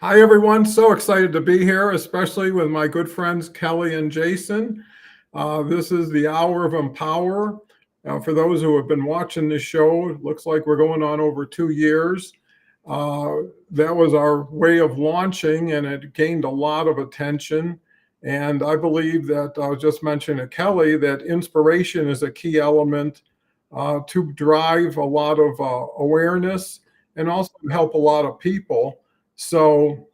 Hi, everyone. So excited to be here, especially with my good friends Kelly and Jason. This is the Hour of Empower. For those who have been watching this show, it looks like we're going on over 2 years. That was our way of launching, and it gained a lot of attention. And I believe that I was just mentioning to Kelly that inspiration is a key element to drive a lot of awareness and also help a lot of people. So,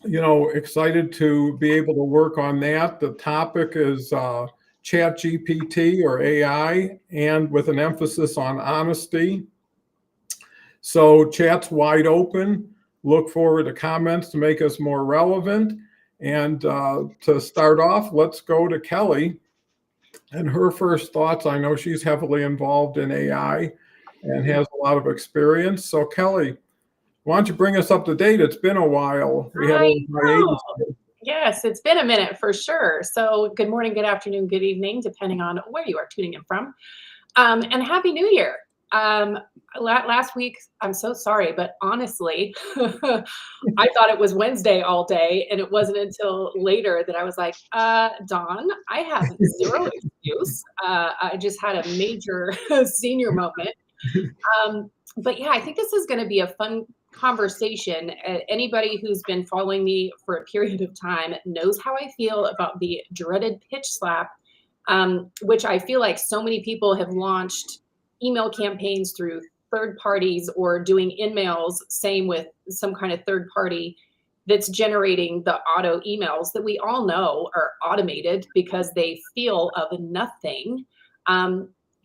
excited to be able to work on that. The topic is Chat GPT or AI, and with an emphasis on honesty. So, chat's wide open. Look forward to comments to make us more relevant. And to start off, let's go to Kelly and her first thoughts. I know she's heavily involved in AI and has a lot of experience. So, Kelly, why don't you bring us up to date? It's been a while. We had a I hiatus. know. Yes, it's been a minute for sure. So, good morning, good afternoon, good evening, depending on where you are tuning in from. And Happy New Year. Last week, I'm so sorry, but honestly, I thought it was Wednesday all day, and it wasn't until later that I was like, Dawn, I have zero excuse. I just had a major senior moment. But yeah, I think this is going to be a fun conversation. Anybody who's been following me for a period of time knows how I feel about the dreaded pitch slap, which I feel like so many people have launched email campaigns through third parties or doing in-mails, same with some kind of third party that's generating the auto emails that we all know are automated because they feel of nothing.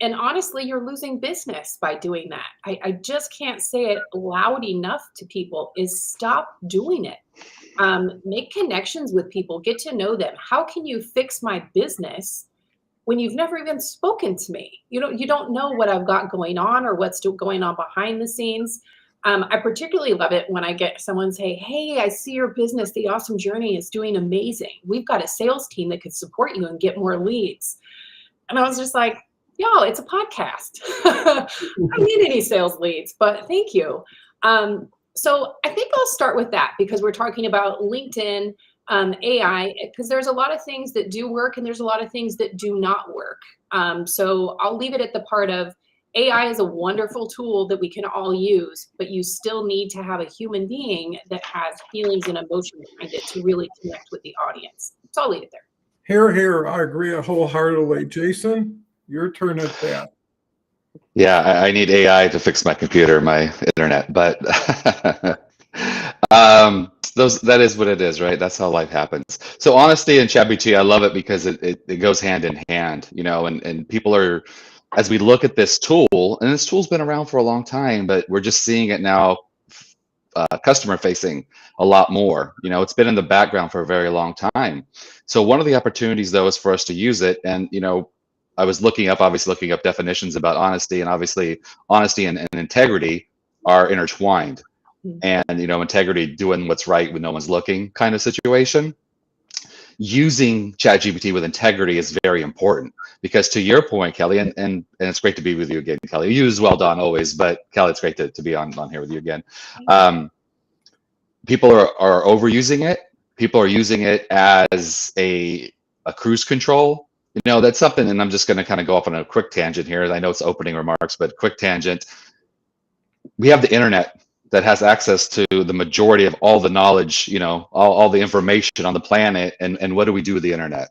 And honestly, you're losing business by doing that. I just can't say it loud enough to people is stop doing it. Make connections with people, get to know them. How can you fix my business when you've never even spoken to me? You don't know what I've got going on or what's going on behind the scenes. I particularly love it when I get someone say, hey, I see your business, The Awesome Journey, is doing amazing. We've got a sales team that could support you and get more leads. And I was just like, yo, it's a podcast. I don't need any sales leads, but thank you. So I think I'll start with that because we're talking about LinkedIn, AI, because there's a lot of things that do work and there's a lot of things that do not work. So I'll leave it at the part of AI is a wonderful tool that we can all use, but you still need to have a human being that has feelings and emotion behind it to really connect with the audience. So I'll leave it there. Here. I agree wholeheartedly. Jason, your turn at that. Yeah, I need AI to fix my computer, my internet, but that is what it is, right? That's how life happens. So honesty and ChatGPT, I love it because it goes hand in hand, and people are, as we look at this tool, and this tool's been around for a long time, but we're just seeing it now customer facing a lot more. It's been in the background for a very long time. So one of the opportunities though is for us to use it. And I was looking up definitions about honesty, and obviously honesty and integrity are intertwined. And integrity, doing what's right when no one's looking kind of situation. Using ChatGPT with integrity is very important because, to your point, Kelly, and it's great to be with you again, Kelly. You as well, Don, always, but Kelly, it's great to be on here with you again. People are overusing it. People are using it as a cruise control. That's something, and I'm just going to kind of go off on a quick tangent here. I know it's opening remarks, but quick tangent. We have the internet that has access to the majority of all the knowledge, all the information on the planet. And what do we do with the internet?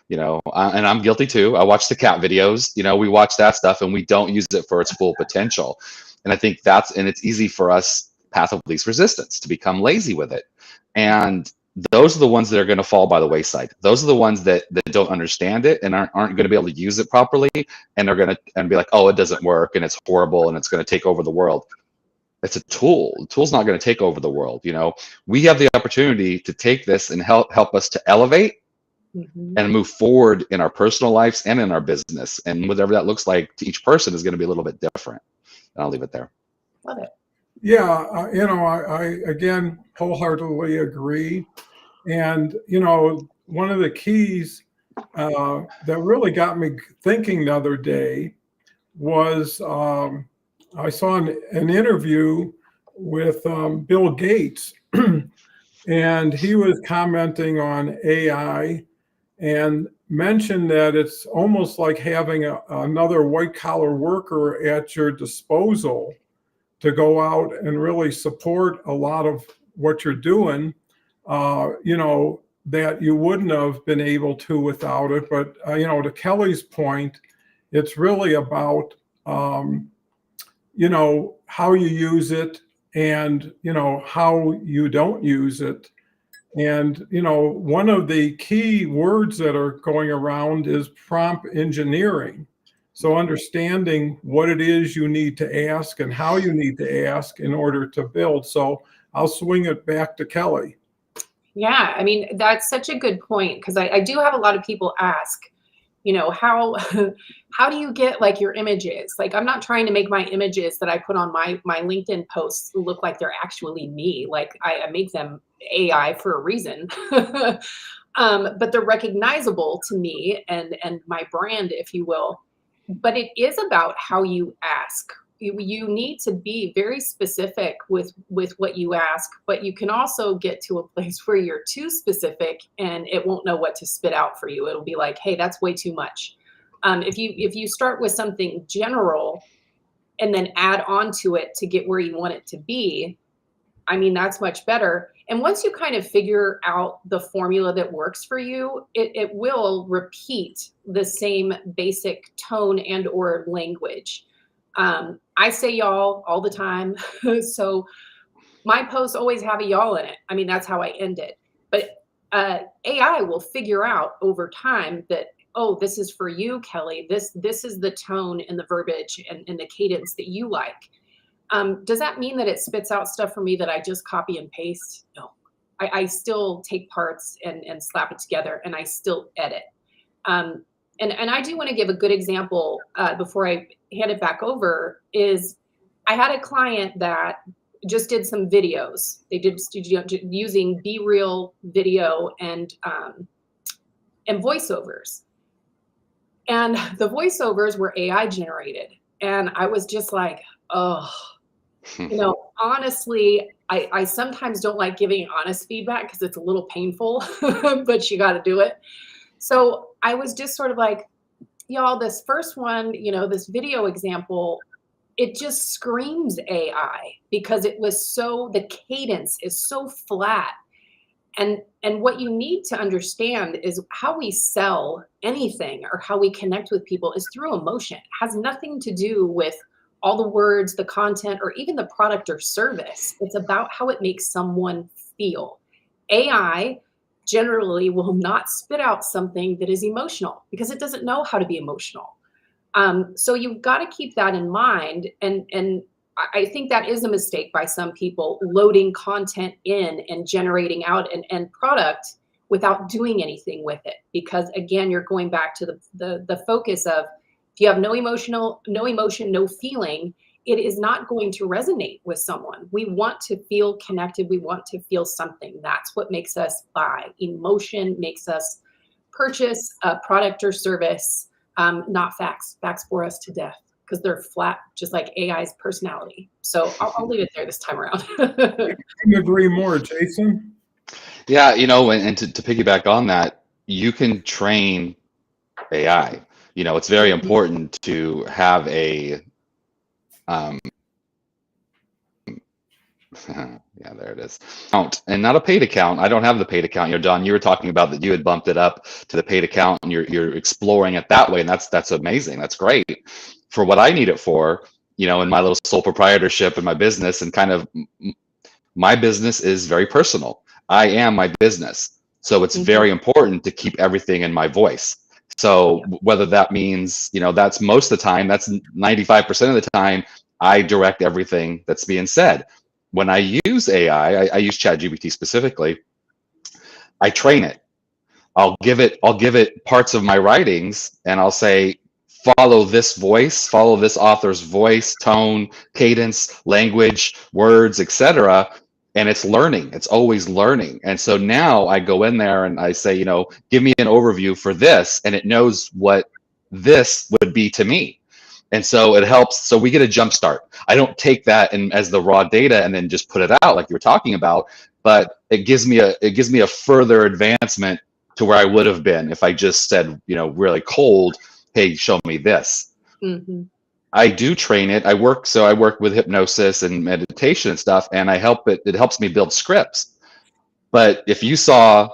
And I'm guilty too. I watch the cat videos, we watch that stuff and we don't use it for its full potential. And I think it's easy for us, path of least resistance, to become lazy with it. And those are the ones that are going to fall by the wayside. Those are the ones that don't understand it and aren't going to be able to use it properly. And are going to be like, oh, it doesn't work and it's horrible and it's going to take over the world. It's a tool. The tool's not going to take over the world. We have the opportunity to take this and help us to elevate and move forward in our personal lives and in our business. And whatever that looks like to each person is going to be a little bit different. And I'll leave it there. Love it. Yeah, I again wholeheartedly agree. And, one of the keys that really got me thinking the other day was I saw an interview with Bill Gates and he was commenting on AI and mentioned that it's almost like having another white collar worker at your disposal to go out and really support a lot of what you're doing, that you wouldn't have been able to without it. But, to Kelly's point, it's really about, how you use it and, how you don't use it. And, one of the key words that are going around is prompt engineering. So understanding what it is you need to ask and how you need to ask in order to build. So I'll swing it back to Kelly. Yeah, I mean, that's such a good point, because I do have a lot of people ask, how how do you get like your images? Like, I'm not trying to make my images that I put on my LinkedIn posts look like they're actually me. Like, I make them AI for a reason. But they're recognizable to me and my brand, if you will. But it is about how you ask. You need to be very specific with what you ask, but you can also get to a place where you're too specific and it won't know what to spit out for you. It'll be like, hey, that's way too much. If you start with something general and then add on to it to get where you want it to be, I mean, that's much better. And once you kind of figure out the formula that works for you, it will repeat the same basic tone and or language. I say y'all all the time. So my posts always have a y'all in it. I mean, that's how I end it. But AI will figure out over time that, oh, this is for you, Kelly. This is the tone and the verbiage and the cadence that you like. Does that mean that it spits out stuff for me that I just copy and paste? No, I still take parts and slap it together, and I still edit. And I do want to give a good example before I hand it back over. Is I had a client that just did some videos. They did using BeReal video and voiceovers, and the voiceovers were AI generated, and I was just like, oh. Honestly, I sometimes don't like giving honest feedback because it's a little painful, but you got to do it. So I was just sort of like, y'all, this first one, this video example, it just screams AI because the cadence is so flat. And what you need to understand is how we sell anything or how we connect with people is through emotion. It has nothing to do with all the words, the content, or even the product or service. It's about how it makes someone feel. AI generally will not spit out something that is emotional because it doesn't know how to be emotional. So you've got to keep that in mind. And I think that is a mistake by some people, loading content in and generating out an end product without doing anything with it. Because again, you're going back to the focus of, if you have no emotion, no feeling, it is not going to resonate with someone. We want to feel connected. We want to feel something. That's what makes us buy. Emotion makes us purchase a product or service, not facts. Facts bore us to death because they're flat, just like AI's personality. So I'll leave it there this time around. Couldn't agree more, Jason. Yeah, and to piggyback on that, you can train AI. It's very important to have a, yeah, there it is, account, and not a paid account. I don't have the paid account. Don, you were talking about that you had bumped it up to the paid account and you're exploring it that way. And that's amazing. That's great for what I need it for, in my little sole proprietorship in my business, and kind of my business is very personal. I am my business. So it's very important to keep everything in my voice. So whether that means, that's most of the time, that's 95% of the time, I direct everything that's being said. When I use AI, I use ChatGPT specifically, I train it. I'll give it parts of my writings and I'll say, follow this voice, follow this author's voice, tone, cadence, language, words, etc. And it's learning. It's always learning. And so now I go in there and I say, give me an overview for this. And it knows what this would be to me. And so it helps. So we get a jump start. I don't take that and as the raw data and then just put it out like you were talking about, but it gives me a further advancement to where I would have been if I just said, really cold, hey, show me this. Mm-hmm. I do train it. I work with hypnosis and meditation and stuff, and it helps me build scripts. But if you saw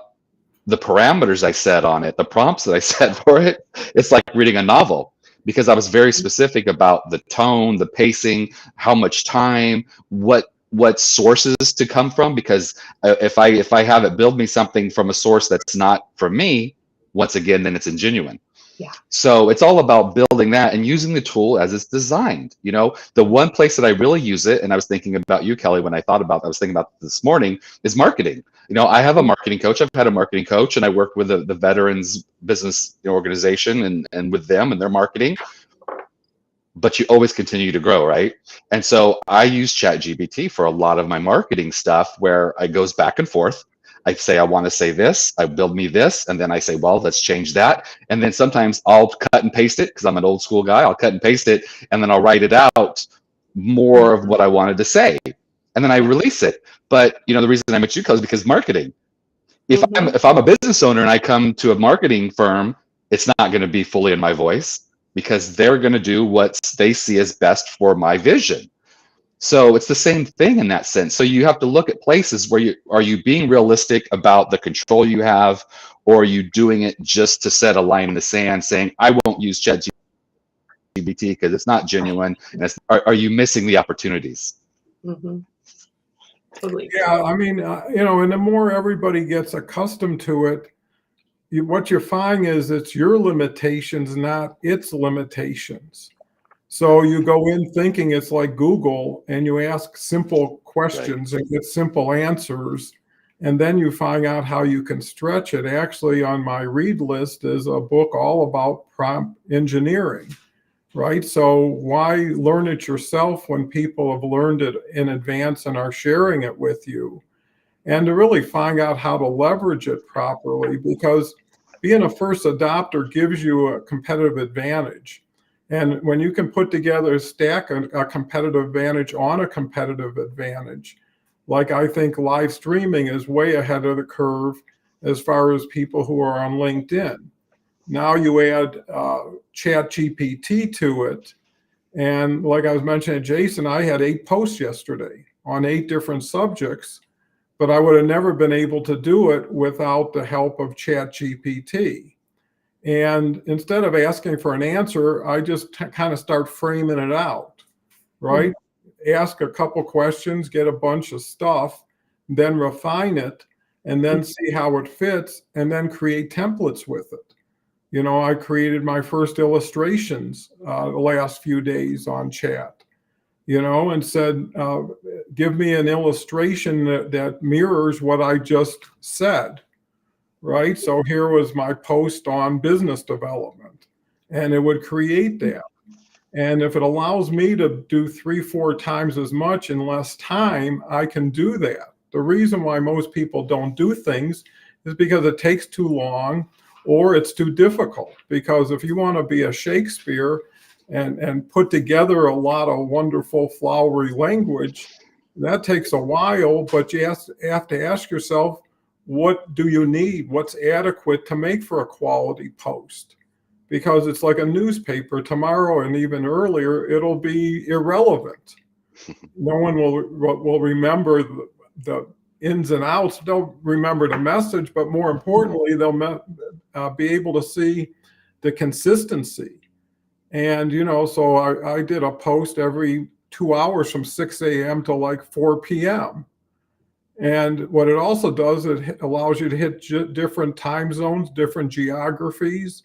the parameters I set on it, the prompts that I set for it, it's like reading a novel, because I was very specific about the tone, the pacing, how much time, what sources to come from, because if I have it build me something from a source that's not for me, once again, then it's ingenuine. Yeah. So it's all about building that and using the tool as it's designed. The one place that I really use it, and I was thinking about you, Kelly, when I was thinking about this morning, is marketing. I have a marketing coach. I've had a marketing coach, and I work with the Veterans Business Organization and with them and their marketing. But you always continue to grow, right? And so I use ChatGPT for a lot of my marketing stuff, where it goes back and forth. I say, I want to say this, I build me this, and then I say, well, let's change that. And then sometimes I'll cut and paste it, because I'm an old school guy. I'll cut and paste it, and then I'll write it out more of what I wanted to say. And then I release it. But the reason I met you, Kelly, is because marketing. If I'm a business owner and I come to a marketing firm, it's not going to be fully in my voice, because they're going to do what they see as best for my vision. So it's the same thing in that sense. So you have to look at places where are you being realistic about the control you have, or are you doing it just to set a line in the sand saying, I won't use ChatGPT because it's not genuine, and are you missing the opportunities? Mm-hmm. Totally. Yeah, I mean, and the more everybody gets accustomed to it, what you're finding is it's your limitations, not its limitations. So you go in thinking it's like Google, and you ask simple questions and get simple answers, and then you find out how you can stretch it. Actually, on my read list is a book all about prompt engineering, right? So why learn it yourself when people have learned it in advance and are sharing it with you? And to really find out how to leverage it properly, because being a first adopter gives you a competitive advantage. And when you can put together, stack a competitive advantage on a competitive advantage, like I think live streaming is way ahead of the curve as far as people who are on LinkedIn. Now you add ChatGPT to it. And like I was mentioning to Jason, I had 8 posts yesterday on 8 different subjects, but I would have never been able to do it without the help of ChatGPT. And instead of asking for an answer, I just kind of start framing it out, right? Ask a couple questions, get a bunch of stuff, then refine it, and then see how it fits, and then create templates with it. I created my first illustrations the last few days on chat, and said, give me an illustration that mirrors what I just said. Right. So here was my post on business development, and it would create that. And if it allows me to do 3-4 times as much in less time, I can do that. The reason why most people don't do things is because it takes too long, or it's too difficult. Because if you want to be a Shakespeare and put together a lot of wonderful flowery language, that takes a while, but you have to ask yourself, what do you need? What's adequate to make for a quality post? Because it's like a newspaper. Tomorrow and even earlier, it'll be irrelevant. No one will remember the ins and outs. They'll remember the message, but more importantly, they'll be able to see the consistency. And, so I did a post every 2 hours from 6 a.m. to like 4 p.m. And what it also does, it allows you to hit different time zones, different geographies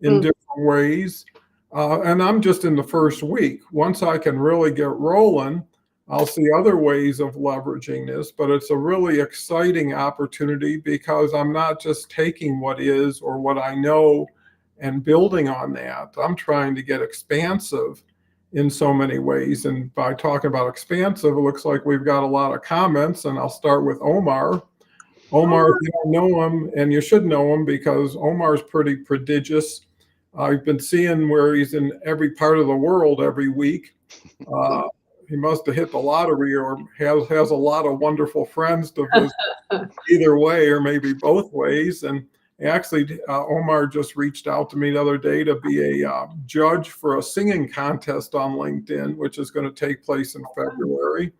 in different ways. And I'm just in the first week. Once I can really get rolling, I'll see other ways of leveraging this. But it's a really exciting opportunity, because I'm not just taking what is or what I know and building on that. I'm trying to get expansive in so many ways. And by talking about expansive, it looks like we've got a lot of comments, and I'll start with Omar. Omar, if you don't know him, and you should know him because Omar's pretty prodigious. I've been seeing where he's in every part of the world every week. He must have hit the lottery or has a lot of wonderful friends to visit either way or maybe both ways. And actually, Omar just reached out to me the other day to be a judge for a singing contest on LinkedIn, which is going to take place in February.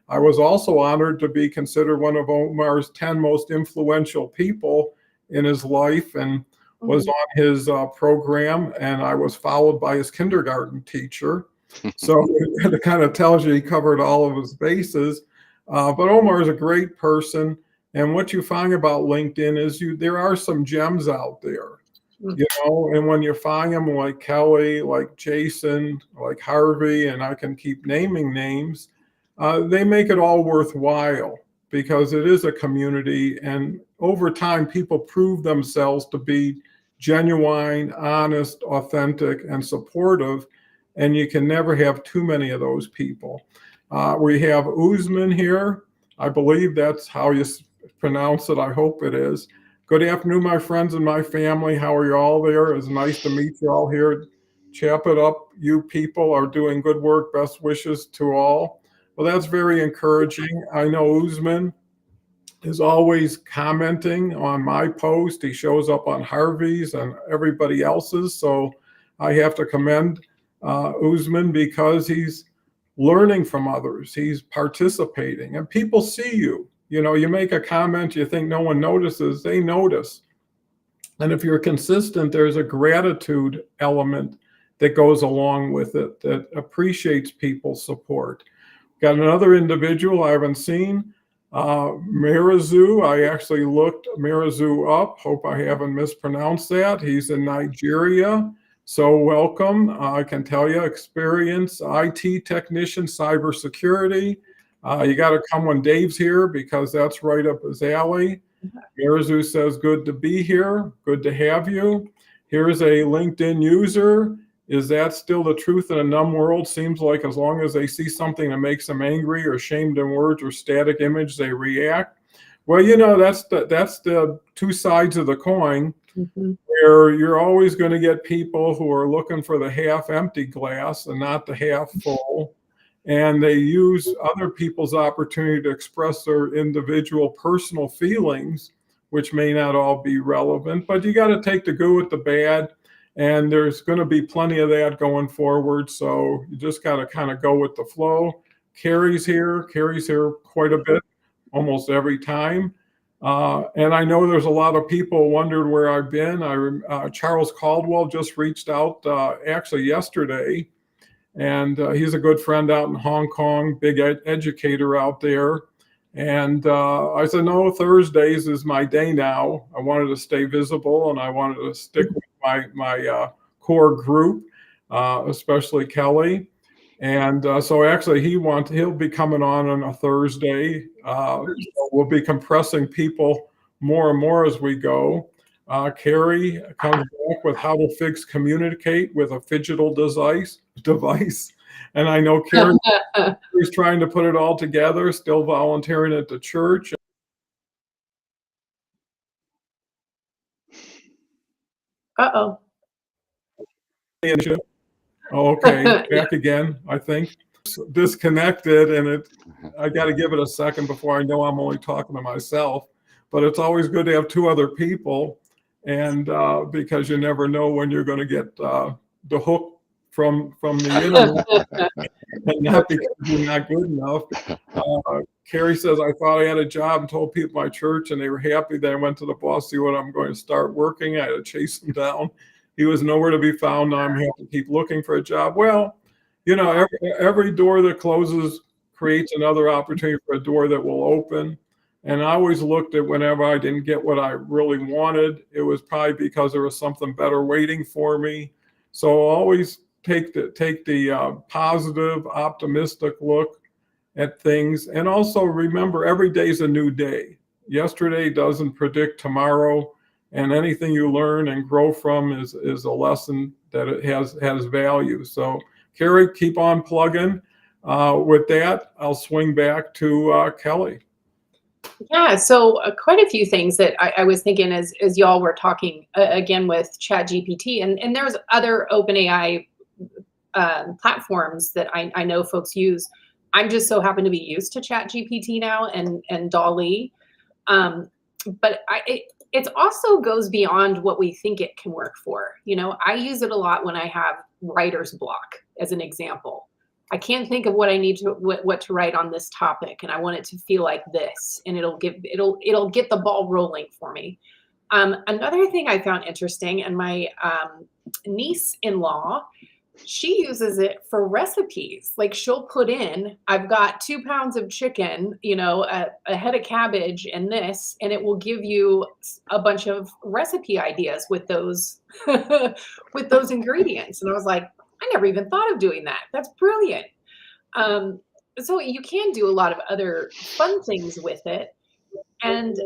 I was also honored to be considered one of Omar's 10 most influential people in his life, and was on his program, and I was followed by his kindergarten teacher. So it kind of tells you he covered all of his bases. But Omar is a great person. And what you find about LinkedIn is there are some gems out there, and when you find them like Kelly, like Jason, like Harvey, and I can keep naming names, they make it all worthwhile because it is a community. And over time, people prove themselves to be genuine, honest, authentic, and supportive. And you can never have too many of those people. We have Usman here. I believe that's how you pronounce it. I hope it is. Good afternoon, my friends and my family. How are you all there? It's nice to meet you all here. Chap it up. You people are doing good work. Best wishes to all. Well, that's very encouraging. I know Usman is always commenting on my post. He shows up on Harvey's and everybody else's. So I have to commend Usman because he's learning from others. He's participating, and people see you. You make a comment, you think no one notices, they notice. And if you're consistent, there's a gratitude element that goes along with it that appreciates people's support. Got another individual I haven't seen, Mirazu. I actually looked Mirazu up. Hope I haven't mispronounced that. He's in Nigeria. So welcome. I can tell you, experienced IT technician, cybersecurity. You got to come when Dave's here because that's right up his alley. Mirazu says, good to be here. Good to have you. Here's a LinkedIn user. Is that still the truth in a numb world? Seems like as long as they see something that makes them angry or shamed in words or static image, they react. Well, that's the two sides of the coin, where you're always going to get people who are looking for the half empty glass and not the half full. And they use other people's opportunity to express their individual personal feelings, which may not all be relevant, but you got to take the good with the bad. And there's going to be plenty of that going forward. So you just got to kind of go with the flow. Carrie's here quite a bit, almost every time. And I know there's a lot of people wondered where I've been. Charles Caldwell just reached out actually yesterday. And he's a good friend out in Hong Kong, big educator out there. And I said, no, Thursdays is my day now. I wanted to stay visible and I wanted to stick with my core group, especially Kelly. And so actually he'll be coming on a Thursday. So we'll be compressing people more and more as we go. Carrie comes back with how to communicate with a phygital device. And I know Carrie is trying to put it all together, still volunteering at the church. Uh-oh. Okay, back again, I think. Disconnected, and I got to give it a second before I know I'm only talking to myself. But it's always good to have two other people, and because you never know when you're going to get the hook from the internet, and not because you're not good enough. Carrie says, I thought I had a job and told people at my church, and they were happy that I went to the boss to see what I'm going to start working. I had to chase him down. He was nowhere to be found. Now I'm having to keep looking for a job. Well, every door that closes creates another opportunity for a door that will open. And I always looked at whenever I didn't get what I really wanted, it was probably because there was something better waiting for me. So always take the positive, optimistic look at things. And also remember, every day is a new day. Yesterday doesn't predict tomorrow. And anything you learn and grow from is a lesson that it has value. So Carrie, keep on plugging. With that, I'll swing back to Kelly. Yeah, so quite a few things that I was thinking as y'all were talking again with ChatGPT, and there's other OpenAI platforms that I know folks use. I'm just so happen to be used to ChatGPT now and DALL-E, but it also goes beyond what we think it can work for. You know, I use it a lot when I have writer's block, as an example. I can't think of what I need to what to write on this topic, and I want it to feel like this, and it'll get the ball rolling for me. Another thing I found interesting, and my niece-in-law, she uses it for recipes. Like, she'll put in, I've got 2 pounds of chicken, you know, a head of cabbage and this, and it will give you a bunch of recipe ideas with those with those ingredients. And I was like, I never even thought of doing that. That's brilliant. So you can do a lot of other fun things with it. And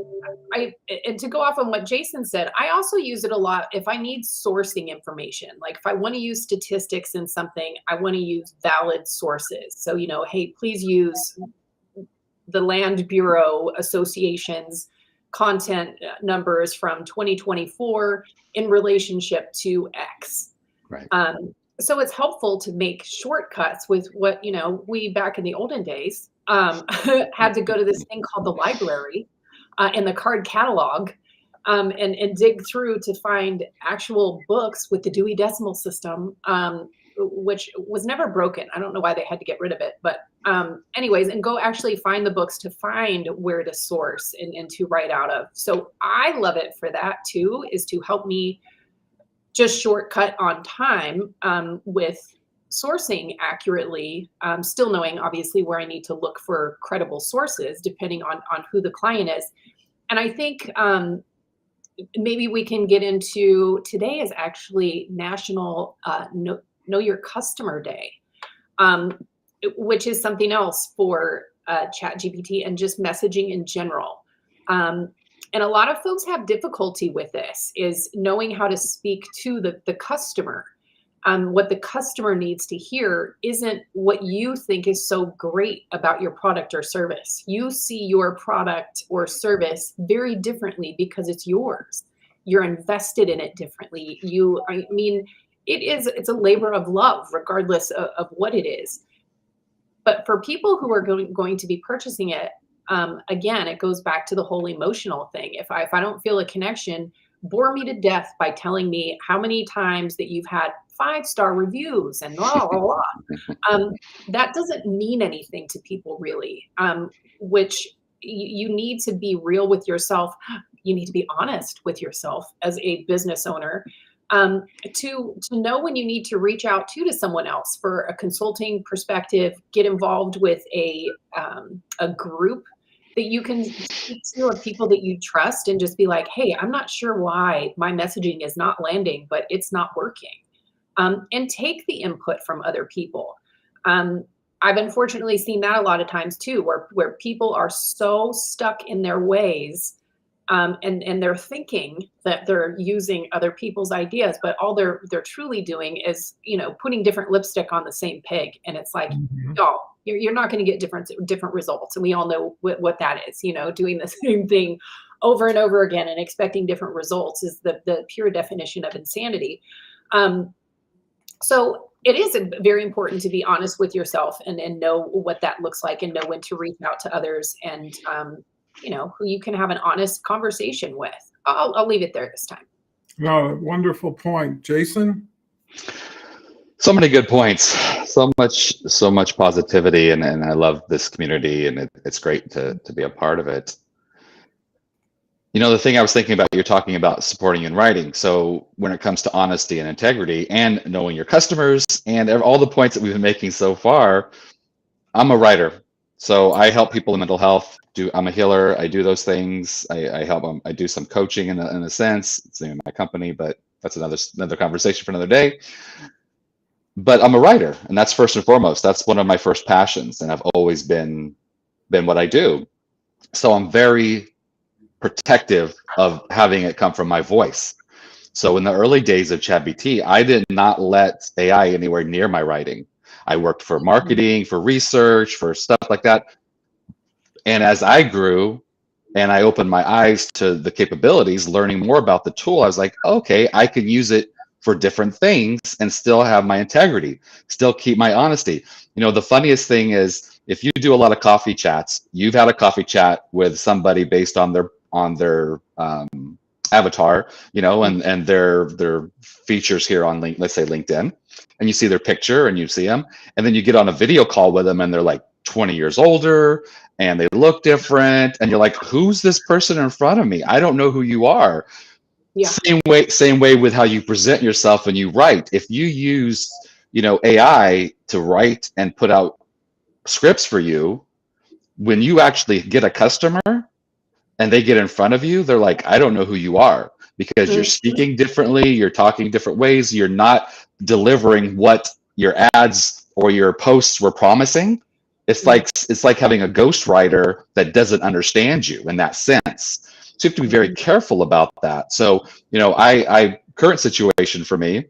to go off on what Jason said, I also use it a lot if I need sourcing information. Like, if I want to use statistics in something, I want to use valid sources. So, you know, hey, please use the Land Bureau Association's content numbers from 2024 in relationship to X. Right. So it's helpful to make shortcuts with what, you know, we back in the olden days had to go to this thing called the library in the card catalog and dig through to find actual books with the Dewey Decimal System, which was never broken. I don't know why they had to get rid of it. But anyways, and go actually find the books to find where to source and to write out of. So I love it for that too, is to help me just shortcut on time with sourcing accurately, still knowing obviously where I need to look for credible sources depending on who the client is. And I think maybe we can get into, today is actually National Know Your Customer Day, which is something else for ChatGPT and just messaging in general. And a lot of folks have difficulty with this, is knowing how to speak to the customer. What the customer needs to hear isn't what you think is so great about your product or service. You see your product or service very differently because it's yours. You're invested in it differently. I mean, it's a labor of love, regardless of what it is. But for people who are going to be purchasing it, again, it goes back to the whole emotional thing. If I don't feel a connection, bore me to death by telling me how many times that you've had 5-star reviews and blah, blah, blah. That doesn't mean anything to people, really, which you need to be real with yourself. You need to be honest with yourself as a business owner, to know when you need to reach out to someone else for a consulting perspective, get involved with a group that you can speak to, of people that you trust, and just be like, hey, I'm not sure why my messaging is not landing, but it's not working. And take the input from other people. I've unfortunately seen that a lot of times too, where people are so stuck in their ways, and they're thinking that they're using other people's ideas, but all they're truly doing is, you know, putting different lipstick on the same pig. And it's like, y'all, you're not going to get different results. And we all know what that is. You know, doing the same thing over and over again and expecting different results is the pure definition of insanity. So it is very important to be honest with yourself and know what that looks like, and know when to reach out to others, and you know, who you can have an honest conversation with. I'll leave it there this time. No, wonderful point. Jason? So many good points. So much positivity, and I love this community, and it's great to be a part of it. You know, the thing I was thinking about, you're talking about supporting in writing. So when it comes to honesty and integrity and knowing your customers and all the points that we've been making so far, I'm a writer. So I help people in mental health. I'm a healer. I do those things. I help them. I do some coaching in a sense. It's the name of my company, but that's another conversation for another day. But I'm a writer, and that's first and foremost. That's one of my first passions, and I've always been what I do. So I'm very protective of having it come from my voice. So in the early days of ChatGPT, I did not let AI anywhere near my writing. I worked for marketing, for research, for stuff like that. And as I grew and I opened my eyes to the capabilities, learning more about the tool. I was like, okay, I can use it for different things and still have my integrity, still keep my honesty. You know, the funniest thing is if you do a lot of coffee chats, you've had a coffee chat with somebody based on their avatar, you know, and their features here on let's say LinkedIn, and you see their picture and you see them, and then you get on a video call with them and they're like 20 years older and they look different, and you're like, who's this person in front of me? I don't know who you are. Yeah. Same way with how you present yourself and you write. If you use, you know, AI to write and put out scripts for you, when you actually get a customer and they get in front of you, they're like, I don't know who you are, because you're speaking differently, you're talking different ways, you're not delivering what your ads or your posts were promising. It's like having a ghostwriter that doesn't understand you in that sense. So you have to be very careful about that. So, you know, I current situation for me,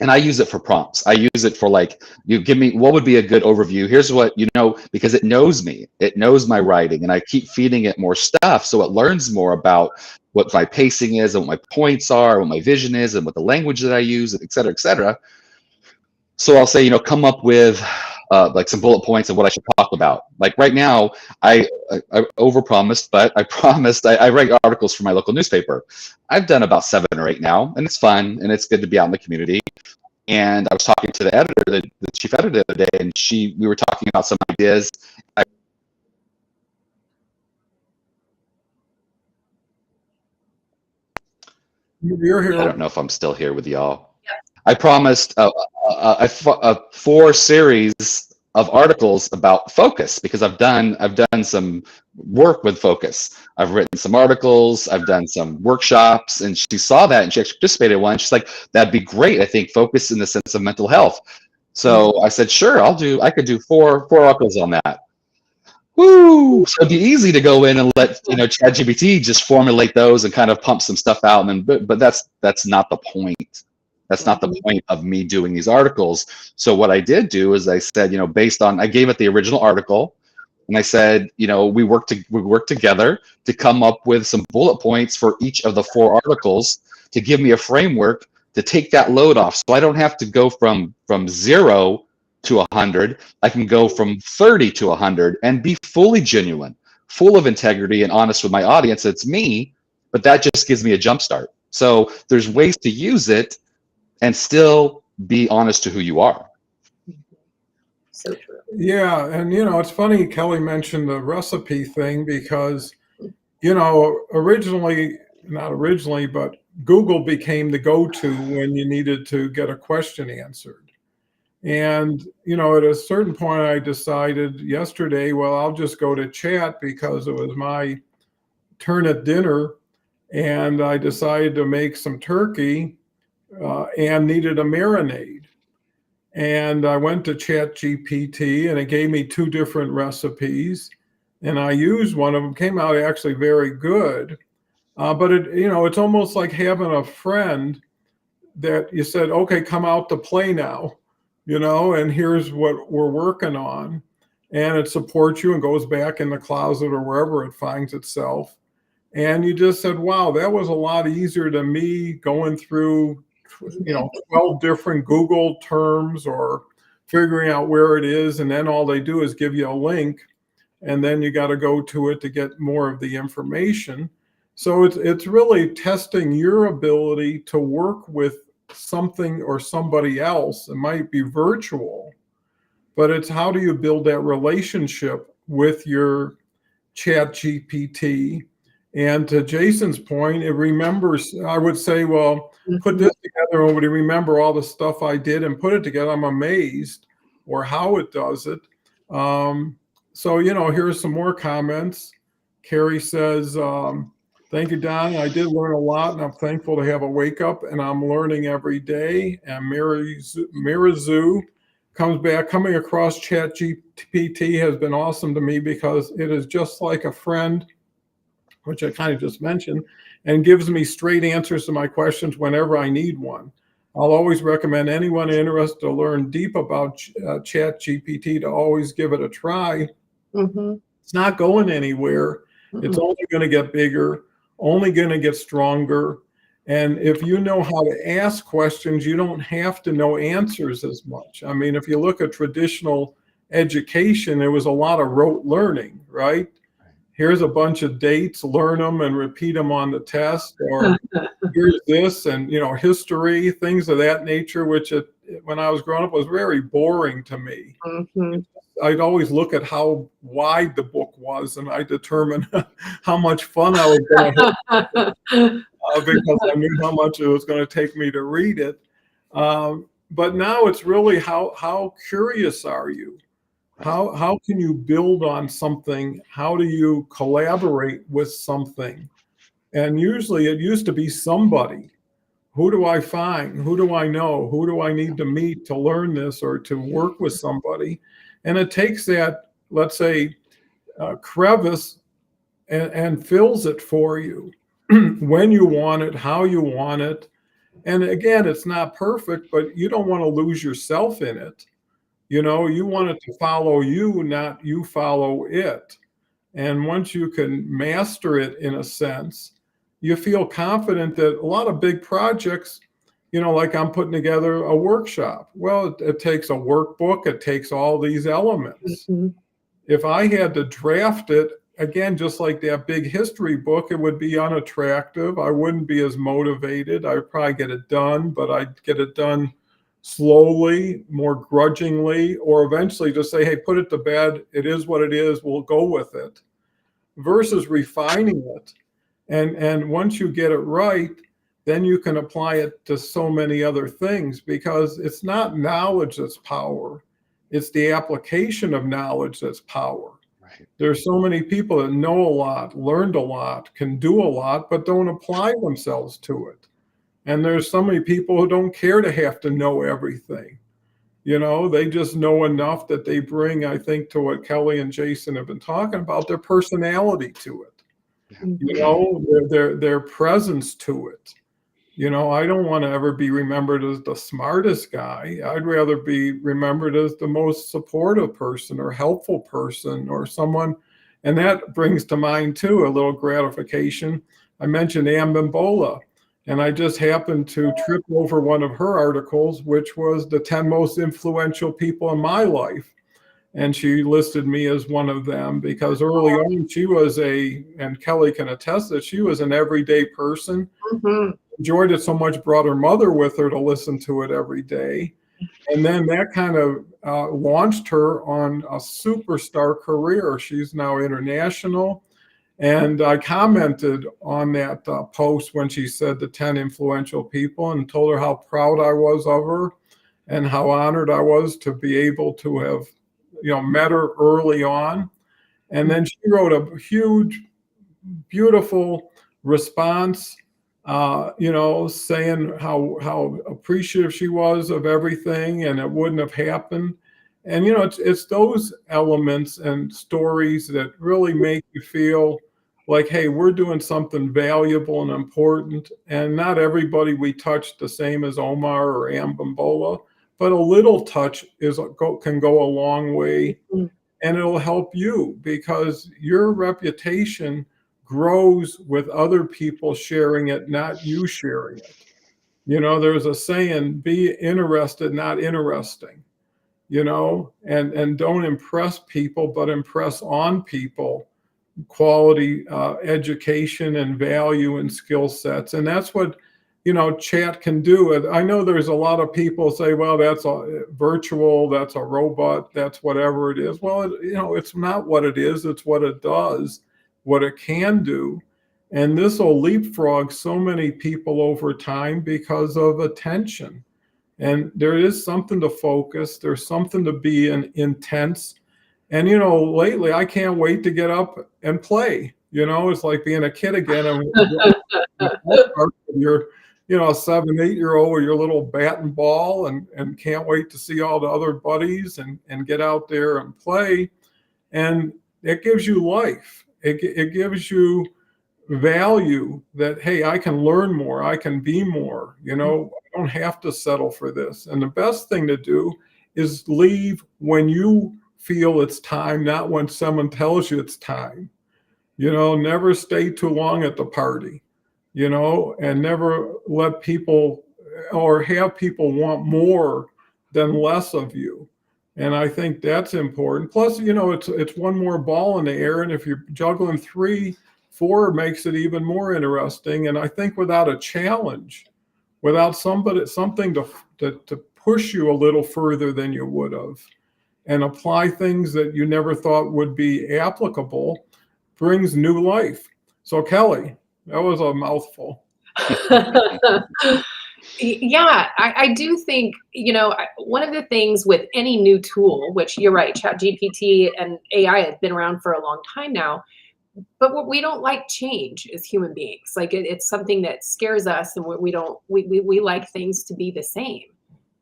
and I use it for prompts. I use it for like, you give me, what would be a good overview? Here's what, you know, because it knows me, it knows my writing, and I keep feeding it more stuff. So it learns more about what my pacing is and what my points are, what my vision is, and what the language that I use, et cetera, et cetera. So I'll say, you know, come up with like some bullet points of what I should talk about. Like right now, I overpromised, but I promised I write articles for my local newspaper. I've done about 7 or 8 now, and it's fun and it's good to be out in the community. And I was talking to the editor, the chief editor the other day, and we were talking about some ideas. You're here. I don't know if I'm still here with y'all. I promised a 4 series of articles about focus, because I've done some work with focus. I've written some articles, I've done some workshops, and she saw that and she actually participated in one. She's like, that'd be great. I think focus in the sense of mental health. So I said, sure, I could do 4 articles on that. Woo! So it'd be easy to go in and let, you know, ChatGPT just formulate those and kind of pump some stuff out. And then, but that's not the point. That's not the point of me doing these articles. So what I did do is I said, you know, I gave it the original article, and I said, you know, we worked together to come up with some bullet points for each of the 4 articles to give me a framework to take that load off. So I don't have to go from 0 to 100. I can go from 30 to 100 and be fully genuine, full of integrity and honest with my audience. It's me, but that just gives me a jump start. So there's ways to use it and still be honest to who you are. So true. Yeah, and you know, it's funny Kelly mentioned the recipe thing, because, you know, not originally, but Google became the go-to when you needed to get a question answered. And, you know, at a certain point I decided yesterday, well, I'll just go to chat, because it was my turn at dinner, and I decided to make some turkey and needed a marinade. And I went to ChatGPT, and it gave me 2 different recipes, and I used one of them. Came out actually very good, but it, you know, it's almost like having a friend that you said, okay, come out to play now, you know, and here's what we're working on, and it supports you and goes back in the closet or wherever it finds itself. And you just said, wow, that was a lot easier than me going through, you know, 12 different Google terms or figuring out where it is. And then all they do is give you a link, and then you got to go to it to get more of the information. So it's really testing your ability to work with something or somebody else. It might be virtual, but it's how do you build that relationship with your ChatGPT. And to Jason's point, it remembers. I would say, well, put this together, and would remember all the stuff I did and put it together. I'm amazed, or how it does it. So, you know, here's some more comments. Carrie says, thank you, Don. I did learn a lot, and I'm thankful to have a wake up, and I'm learning every day. And Mirazu comes back, coming across ChatGPT has been awesome to me, because it is just like a friend, which I kind of just mentioned, and gives me straight answers to my questions whenever I need one. I'll always recommend anyone interested to learn deep about ChatGPT to always give it a try. It's not going anywhere. It's only going to get bigger, only going to get stronger. And if you know how to ask questions, you don't have to know answers as much. I mean, if you look at traditional education, there was a lot of rote learning, right? Here's a bunch of dates, learn them and repeat them on the test, or here's this, and history, things of that nature, which when I was growing up was very boring to me. I'd always look at how wide the book was, and I determined how much fun I was going to have because I knew how much it was going to take me to read it. But now it's really how curious are you? How can you build on something? How do you collaborate with something? And usually it used to be somebody. Who do I find? Who do I know? Who do I need to meet to learn this or to work with somebody? And it takes that, let's say, crevice and fills it for you when you want it, how you want it. And again, it's not perfect, but you don't want to lose yourself in it. You want it to follow you, not you follow it. And once you can master it in a sense, you feel confident that a lot of big projects, like I'm putting together a workshop. Well, it takes a workbook, it takes all these elements. If I had to draft it, again, just like that big history book, it would be unattractive. I wouldn't be as motivated. I'd probably get it done, but I'd get it done slowly, more grudgingly, or eventually just say, hey, put it to bed. It is what it is. We'll go with it. Versus refining it. And once you get it right, then you can apply it to so many other things, because it's not knowledge that's power. It's the application of knowledge that's power. Right. There's so many people that know a lot, learned a lot, can do a lot, but don't apply themselves to it. And there's so many people who don't care to have to know everything. They just know enough that they bring, I think, to what Kelly and Jason have been talking about, their personality to it. Their presence to it. I don't want to ever be remembered as the smartest guy. I'd rather be remembered as the most supportive person or helpful person or someone. And that brings to mind, too, a little gratification. I mentioned Anne Bimbola. And I just happened to trip over one of her articles, which was the 10 most influential people in my life. And she listed me as one of them because early on she was and Kelly can attest that she was an everyday person. Enjoyed it so much, brought her mother with her to listen to it every day. And then that kind of launched her on a superstar career. She's now international. And I commented on that post when she said the 10 influential people, and told her how proud I was of her and how honored I was to be able to have, met her early on. And then she wrote a huge, beautiful response, saying how appreciative she was of everything and it wouldn't have happened. And, it's those elements and stories that really make you feel like, hey, we're doing something valuable and important. And not everybody we touch the same as Omar or Anne Bimbola, but a little touch can go a long way. And it'll help you because your reputation grows with other people sharing it, not you sharing it. There's a saying, be interested, not interesting. And don't impress people, but impress on people quality education and value and skill sets. And that's what, chat can do. I know there's a lot of people say, well, that's a virtual, that's a robot, that's whatever it is. Well, it's not what it is, it's what it does, what it can do. And this will leapfrog so many people over time because of attention. And there is something to focus. There's something to be intense. And, lately I can't wait to get up and play. It's like being a kid again. And you're, a 7, 8-year-old with your little bat and ball and can't wait to see all the other buddies and get out there and play. And it gives you life. It gives you value that, hey, I can learn more. I can be more. I don't have to settle for this. And the best thing to do is leave when you feel it's time, not when someone tells you it's time. Never stay too long at the party, and never let people or have people want more than less of you. And I think that's important. Plus, it's one more ball in the air. And if you're juggling 3, 4 makes it even more interesting. And I think without a challenge, without something to push you a little further than you would have, and apply things that you never thought would be applicable, brings new life. So Kelly, that was a mouthful. Yeah, I do think, one of the things with any new tool, which you're right, ChatGPT and AI have been around for a long time now, but what we don't like change as human beings. Like it's something that scares us, and we like things to be the same.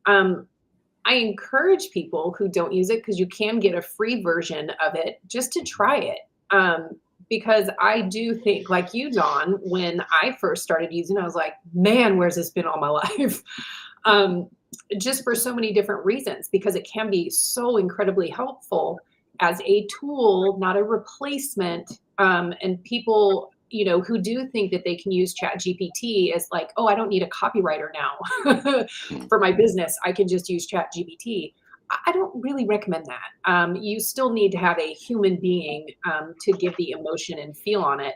I encourage people who don't use it, because you can get a free version of it, just to try it. Because I do think, like you, Don, when I first started using it, I was like, man, where's this been all my life? Just for so many different reasons, because it can be so incredibly helpful as a tool, not a replacement. And people, who do think that they can use ChatGPT as like, oh, I don't need a copywriter now for my business. I can just use ChatGPT. I don't really recommend that. You still need to have a human being to give the emotion and feel on it.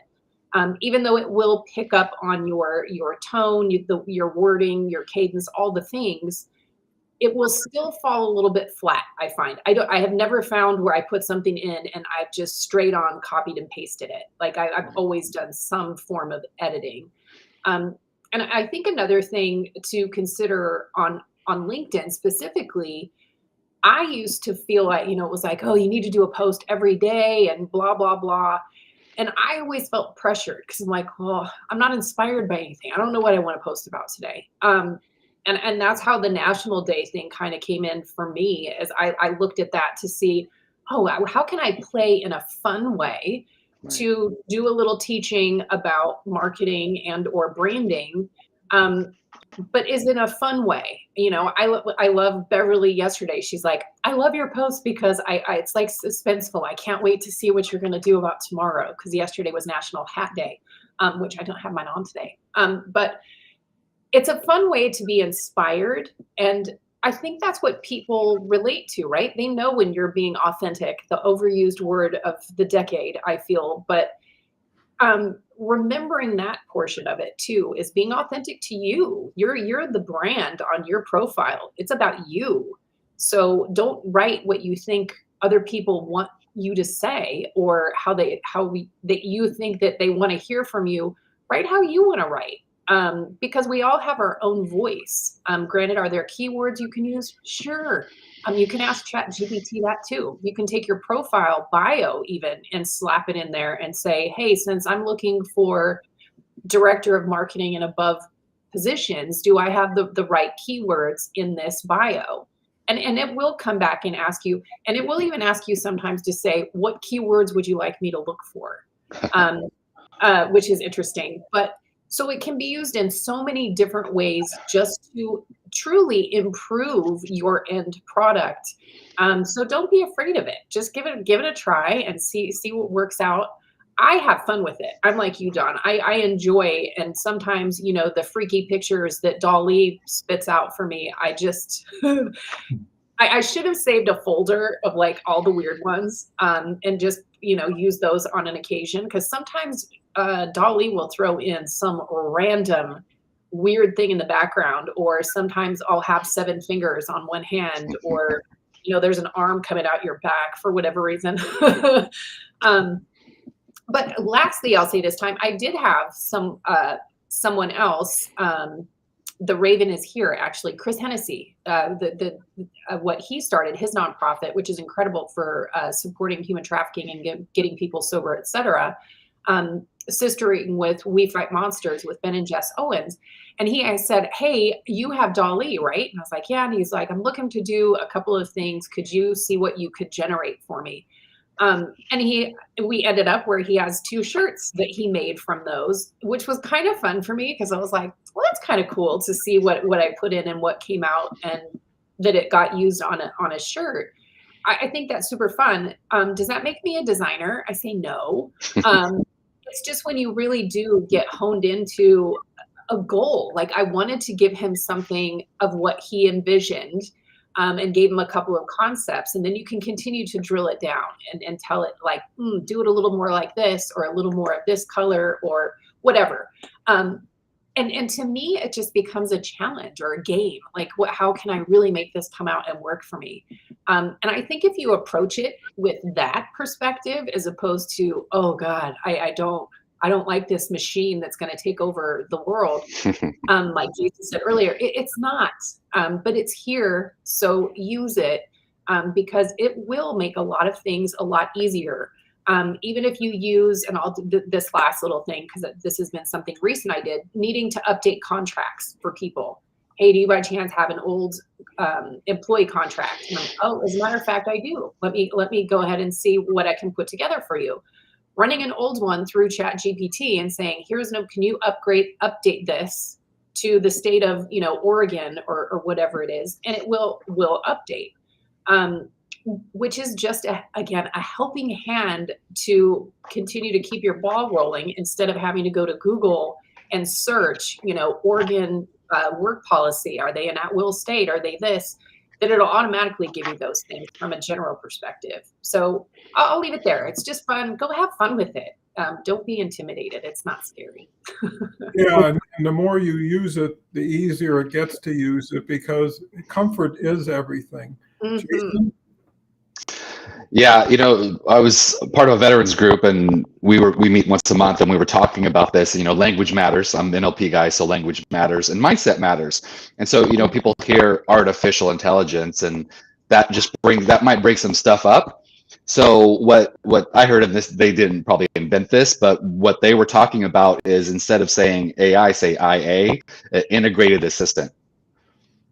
Even though it will pick up on your tone, your wording, your cadence, all the things, it will still fall a little bit flat, I find. I have never found where I put something in and I've just straight on copied and pasted it. Like I've always done some form of editing. And I think another thing to consider on LinkedIn specifically, I used to feel like, it was like, oh, you need to do a post every day and blah, blah, blah. And I always felt pressured, because I'm like, well, I'm not inspired by anything. I don't know what I want to post about today. And that's how the National Day thing kind of came in for me, as I looked at that to see, oh, how can I play in a fun way to do a little teaching about marketing and or branding, but is in a fun way. I love Beverly yesterday. She's like, I love your post because it's like suspenseful. I can't wait to see what you're going to do about tomorrow, because yesterday was National Hat Day, which I don't have mine on today. But it's a fun way to be inspired. And I think that's what people relate to, right? They know when you're being authentic, the overused word of the decade, I feel. But remembering that portion of it too is being authentic to you. You're the brand on your profile. It's about you. So don't write what you think other people want you to say, or that you think that they want to hear from you. Write how you want to write. Because we all have our own voice. Granted, are there keywords you can use? Sure. You can ask ChatGPT that too. You can take your profile bio even and slap it in there and say, hey, since I'm looking for director of marketing and above positions, do I have the right keywords in this bio? And it will come back and ask you, and it will even ask you sometimes to say, what keywords would you like me to look for? Which is interesting. But so it can be used in so many different ways just to truly improve your end product. So don't be afraid of it. Just give it a try and see what works out. I have fun with it. I'm like you, Don. I enjoy, and sometimes, the freaky pictures that DALL-E spits out for me, I just, I should have saved a folder of like all the weird ones, and just, use those on an occasion. Because sometimes DALL-E will throw in some random weird thing in the background, or sometimes I'll have 7 fingers on one hand, or, there's an arm coming out your back for whatever reason. But lastly, I'll say this time, I did have someone else, the Raven is here, actually, Chris Hennessy, what he started, his nonprofit, which is incredible for supporting human trafficking and getting people sober, et cetera, sistering with We Fight Monsters with Ben and Jess Owens. And I said, hey, you have DALL-E, right? And I was like, yeah. And he's like, I'm looking to do a couple of things. Could you see what you could generate for me? And we ended up where he has 2 shirts that he made from those, which was kind of fun for me, because I was like, well, that's kind of cool to see what I put in and what came out, and that it got used on a shirt. I think that's super fun. Does that make me a designer? I say no. It's just when you really do get honed into a goal. Like I wanted to give him something of what he envisioned, and gave him a couple of concepts, and then you can continue to drill it down and tell it like, do it a little more like this, or a little more of this color, or whatever. And to me, it just becomes a challenge or a game. Like, how can I really make this come out and work for me? And I think if you approach it with that perspective, as opposed to, oh God, I don't like this machine that's going to take over the world. Like Jason said earlier, it's not, but it's here. So use it, because it will make a lot of things a lot easier. Even if you use, and I'll do this last little thing, because this has been something recent I did, needing to update contracts for people. Hey, do you by chance have an old employee contract? And I'm, oh, as a matter of fact, I do. Let me go ahead and see what I can put together for you. Running an old one through ChatGPT and saying, can you update this to the state of, Oregon or whatever it is, and it will update. Which is just, again, a helping hand to continue to keep your ball rolling, instead of having to go to Google and search, Oregon work policy. Are they an at-will state? Are they this? That it'll automatically give you those things from a general perspective. So I'll leave it there. It's just fun. Go have fun with it. Don't be intimidated. It's not scary. Yeah, and the more you use it, the easier it gets to use it, because comfort is everything. Jason? Yeah, I was part of a veterans group, and we meet once a month, and we were talking about this. Language matters. I'm an NLP guy, so language matters, and mindset matters. And so, people hear artificial intelligence, and that might break some stuff up. So what I heard in this, they didn't probably invent this, but what they were talking about is, instead of saying AI, say IA, integrated assistant.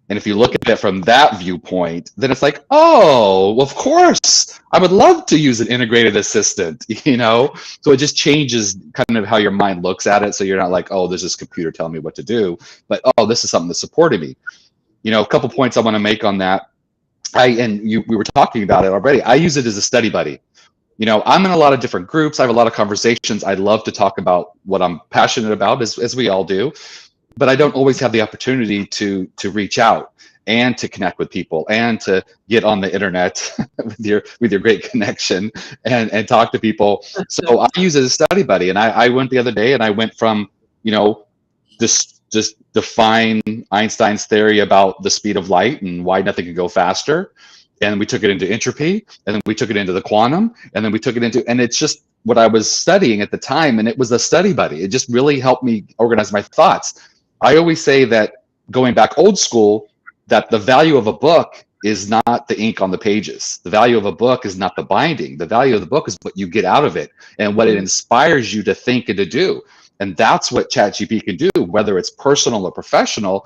And if you look at it from that viewpoint, then it's like, oh, well, of course, I would love to use an integrated assistant, So it just changes kind of how your mind looks at it. So you're not like, oh, there's this computer telling me what to do, but, oh, this is something that's supporting me. A couple points I want to make on that. We were talking about it already. I use it as a study buddy. I'm in a lot of different groups. I have a lot of conversations. I love to talk about what I'm passionate about, as we all do. But I don't always have the opportunity to reach out and to connect with people and to get on the internet with your great connection and talk to people. So I use it as a study buddy. And I went the other day, and I went from, just define Einstein's theory about the speed of light and why nothing can go faster. And we took it into entropy, and then we took it into the quantum, and then we took it into, and it's just what I was studying at the time. And it was a study buddy. It just really helped me organize my thoughts. I always say that, going back old school, that the value of a book is not the ink on the pages. The value of a book is not the binding. The value of the book is what you get out of it and what it inspires you to think and to do. And that's what ChatGPT can do, whether it's personal or professional.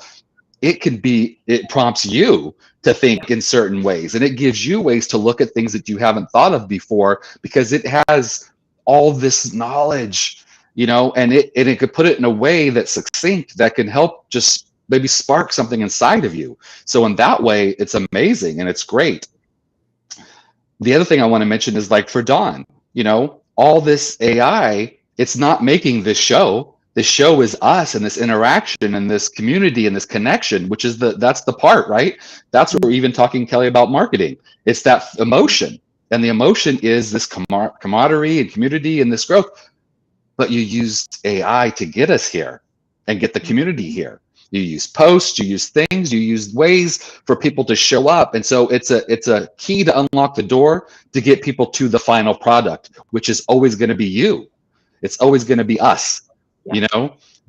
It prompts you to think in certain ways, and it gives you ways to look at things that you haven't thought of before, because it has all this knowledge. And it could put it in a way that's succinct, that can help just maybe spark something inside of you. So in that way, it's amazing and it's great. The other thing I want to mention is, like, for Dawn, all this AI, it's not making this show. This show is us, and this interaction and this community and this connection, which is that's the part, right? That's what we're even talking, Kelly, about marketing. It's that emotion, and the emotion is this camaraderie and community and this growth. But you used AI to get us here and get the community here. You use posts, you use things, you use ways for people to show up. And so it's a key to unlock the door to get people to the final product, which is always going to be you. It's always going to be us,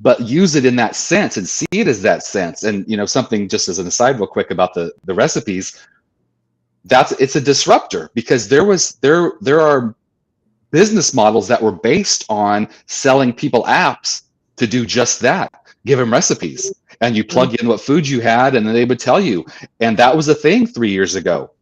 but use it in that sense and see it as that sense. And, something just as an aside real quick about the recipes, it's a disruptor, because there are business models that were based on selling people apps to do just that. Give them recipes, and you plug in what food you had, and then they would tell you. And that was a thing 3 years ago.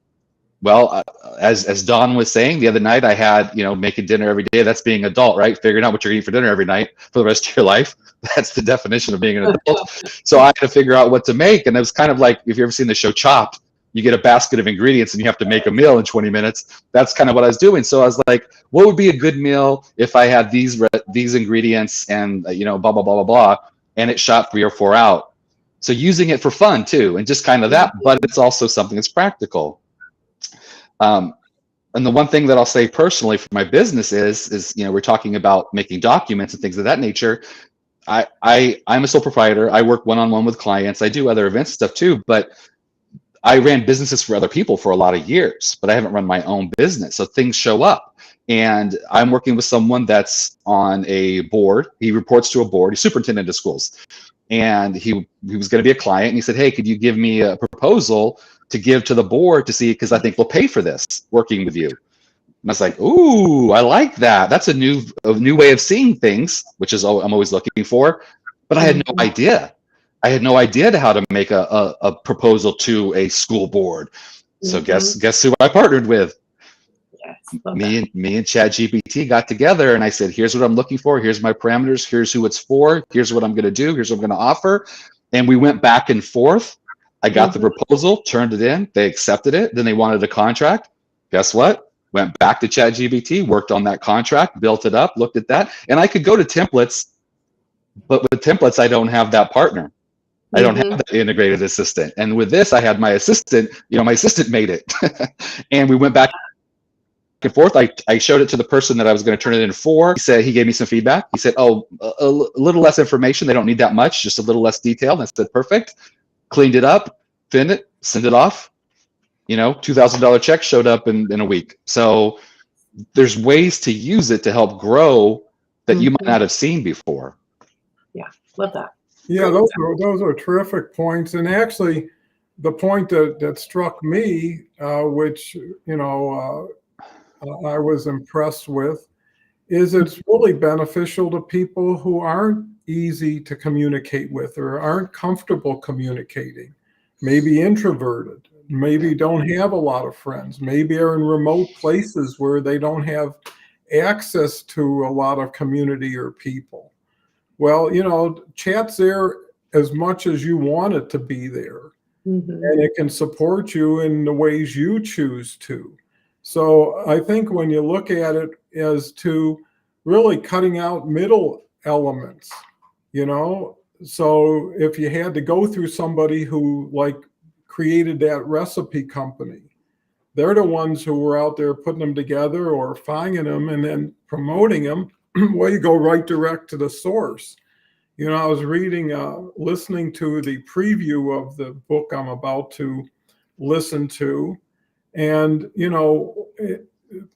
Well, as Dawn was saying the other night, I had, making dinner every day. That's being adult, right? Figuring out what you're eating for dinner every night for the rest of your life. That's the definition of being an adult. So I had to figure out what to make. And it was kind of like, if you've ever seen the show Chopped, you get a basket of ingredients and you have to make a meal in 20 minutes. That's kind of what I was doing. So I was like, what would be a good meal if I had these ingredients and blah, blah, blah, blah, blah. And it shot 3 or 4 out. So using it for fun too, and just kind of that, but it's also something that's practical. And the one thing that I'll say personally for my business is we're talking about making documents and things of that nature. I'm a sole proprietor. I work one-on-one with clients. I do other event stuff too, but I ran businesses for other people for a lot of years, but I haven't run my own business. So things show up, and I'm working with someone that's on a board. He reports to a board. He's superintendent of schools, and he was going to be a client. And he said, "Hey, could you give me a proposal to give to the board to see, because I think we'll pay for this working with you." And I was like, "Ooh, I like that. That's a new way of seeing things," which is I'm always looking for. But I had no idea. I had no idea how to make a proposal to a school board. So guess who I partnered with? Yes, Me and ChatGPT got together, and I said, "Here's what I'm looking for. Here's my parameters. Here's who it's for. Here's what I'm going to do. Here's what I'm going to offer." And we went back and forth. I got the proposal, turned it in. They accepted it. Then they wanted a contract. Guess what? Went back to ChatGPT, worked on that contract, built it up, looked at that. And I could go to templates, but with templates, I don't have that partner. I don't have that integrated assistant. And with this, I had my assistant, my assistant made it. And we went back and forth. I showed it to the person that I was going to turn it in for. He gave me some feedback. He said, "Oh, a little less information. They don't need that much, just a little less detail." And I said, "Perfect." Cleaned it up, thinned it, sent it off. $2,000 check showed up in a week. So there's ways to use it to help grow that you might not have seen before. Yeah, love that. Yeah, those are terrific points. And actually, the point that struck me, which I was impressed with, is it's really beneficial to people who aren't easy to communicate with or aren't comfortable communicating, maybe introverted, maybe don't have a lot of friends, maybe are in remote places where they don't have access to a lot of community or people. Well, chat's there as much as you want it to be there, and it can support you in the ways you choose to. So I think when you look at it as to really cutting out middle elements, so if you had to go through somebody who created that recipe company, they're the ones who were out there putting them together or finding them and then promoting them. Well, you go right direct to the source. I was listening to the preview of the book I'm about to listen to. And,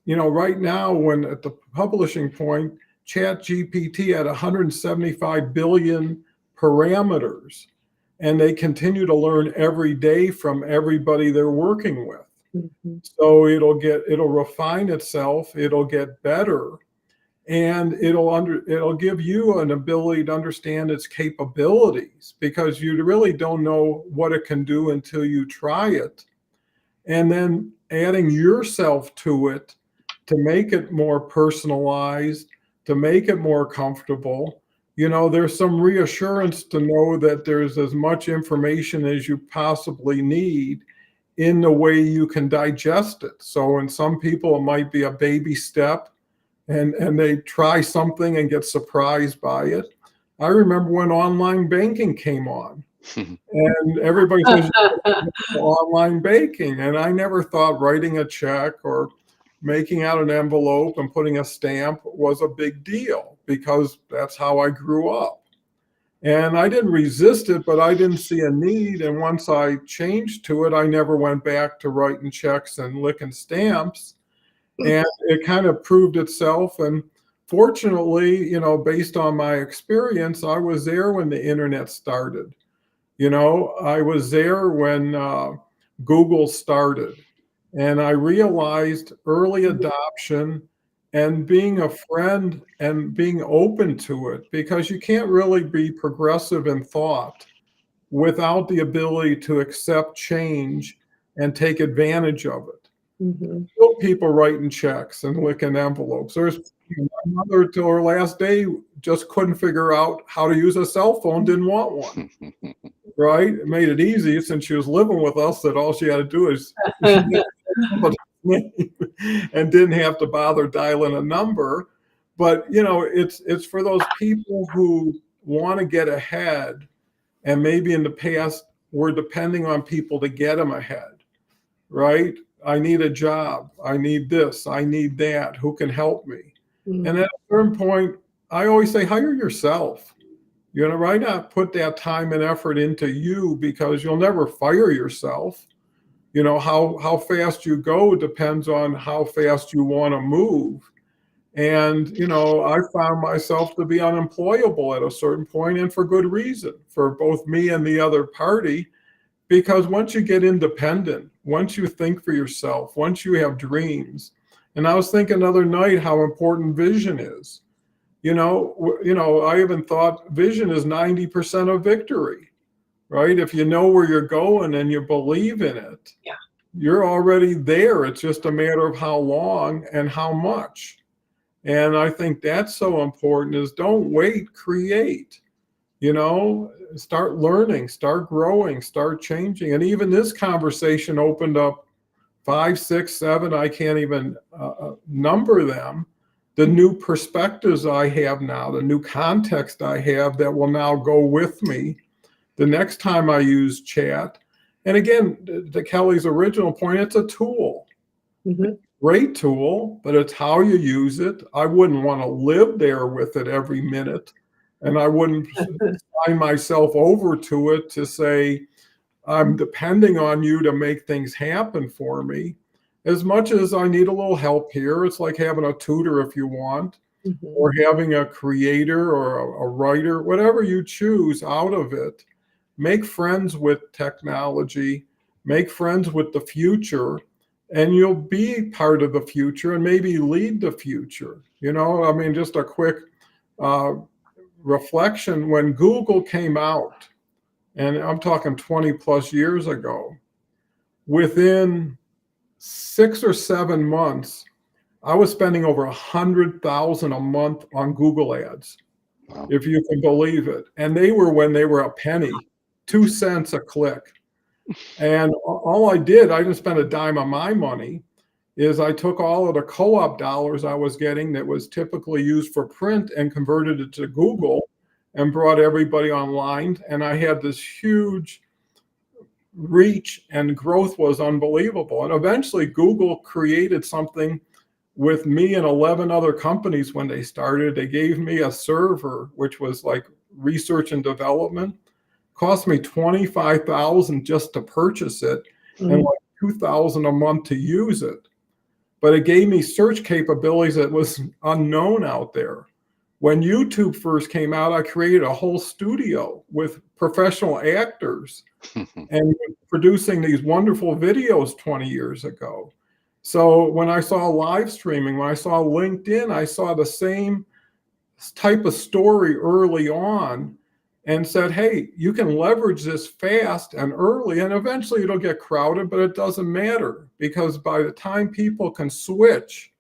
right now, when at the publishing point, ChatGPT had 175 billion parameters, and they continue to learn every day from everybody they're working with. So it'll refine itself, it'll get better, and it'll give you an ability to understand its capabilities, because you really don't know what it can do until you try it. And then adding yourself to it to make it more personalized, to make it more comfortable. There's some reassurance to know that there's as much information as you possibly need in the way you can digest it. So in some people, it might be a baby step, and they try something and get surprised by it. I remember when online banking came on. And everybody says online banking, and I never thought writing a check or making out an envelope and putting a stamp was a big deal, because that's how I grew up. And I didn't resist it, but I didn't see a need. And once I changed to it, I never went back to writing checks and licking stamps. And it kind of proved itself. And fortunately, based on my experience, I was there when the internet started. I was there when Google started, and I realized early adoption and being a friend and being open to it, because you can't really be progressive in thought without the ability to accept change and take advantage of it. Still people writing checks and licking envelopes. There's my mother till her last day just couldn't figure out how to use a cell phone, didn't want one. right? It made it easy since she was living with us that all she had to do is and didn't have to bother dialing a number. But it's for those people who want to get ahead, and maybe in the past we're depending on people to get them ahead, right? I need a job. I need this. I need that. Who can help me? And at a certain point, I always say, hire yourself. Why not put that time and effort into you, because you'll never fire yourself. How fast you go depends on how fast you want to move. And, I found myself to be unemployable at a certain point, and for good reason, for both me and the other party. Because once you get independent, once you think for yourself, once you have dreams, and I was thinking the other night how important vision is. I even thought vision is 90% of victory, right? If you know where you're going and you believe in it, yeah, you're already there. It's just a matter of how long and how much. And I think that's so important, is don't wait, create. Start learning, start growing, start changing. And even this conversation opened up 5, 6, 7, I can't even number them, the new perspectives I have now, the new context I have that will now go with me the next time I use chat. And again, to Kelly's original point, it's a tool. Great tool, but it's how you use it. I wouldn't want to live there with it every minute. And I wouldn't sign myself over to it to say, I'm depending on you to make things happen for me. As much as I need a little help here, it's like having a tutor if you want, or having a creator or a writer, whatever you choose out of it. Make friends with technology, make friends with the future, and you'll be part of the future and maybe lead the future. Just a quick reflection. When Google came out, and I'm talking 20 plus years ago, within 6 or 7 months, I was spending over $100,000 a month on Google ads, Wow. if you can believe it. And when they were a penny, 2 cents a click. And all I didn't spend a dime of my money, is I took all of the co-op dollars I was getting that was typically used for print and converted it to Google and brought everybody online. And I had this huge reach, and growth was unbelievable. And eventually Google created something with me and 11 other companies. When they started, they gave me a server, which was like research and development. Cost me $25,000 just to purchase it, and like $2,000 a month to use it. But it gave me search capabilities that was unknown out there. When YouTube first came out, I created a whole studio with professional actors and producing these wonderful videos 20 years ago. So when I saw live streaming, when I saw LinkedIn, I saw the same type of story early on, and said, hey, you can leverage this fast and early, and eventually it'll get crowded, but it doesn't matter, because by the time people can switch,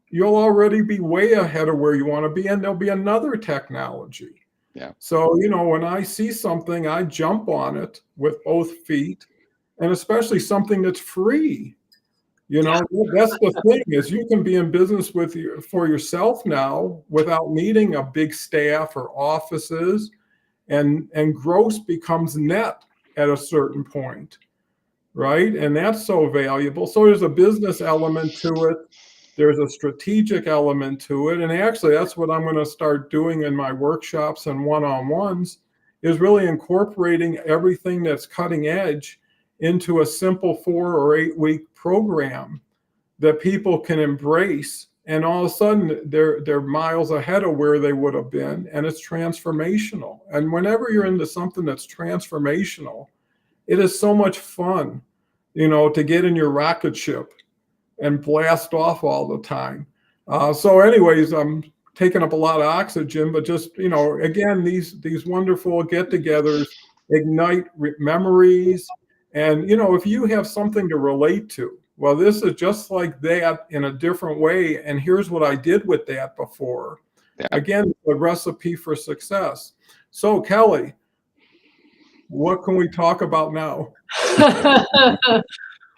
you'll already be way ahead of where you want to be, and there'll be another technology. Yeah. So, when I see something, I jump on it with both feet, and especially something that's free. That's the thing, is you can be in business for yourself now without needing a big staff or offices. And gross becomes net at a certain point, right? And that's so valuable. So there's a business element to it. There's a strategic element to it. And actually, that's what I'm going to start doing in my workshops and one-on-ones, is really incorporating everything that's cutting edge into a simple 4 or 8 week program that people can embrace. And all of a sudden, they're miles ahead of where they would have been, and it's transformational. And whenever you're into something that's transformational, it is so much fun, to get in your rocket ship and blast off all the time. So anyways, I'm taking up a lot of oxygen, but just, again, these wonderful get-togethers ignite memories. And, if you have something to relate to, well, this is just like that in a different way. And here's what I did with that before. Yeah. Again, the recipe for success. So, Kelly, What can we talk about now?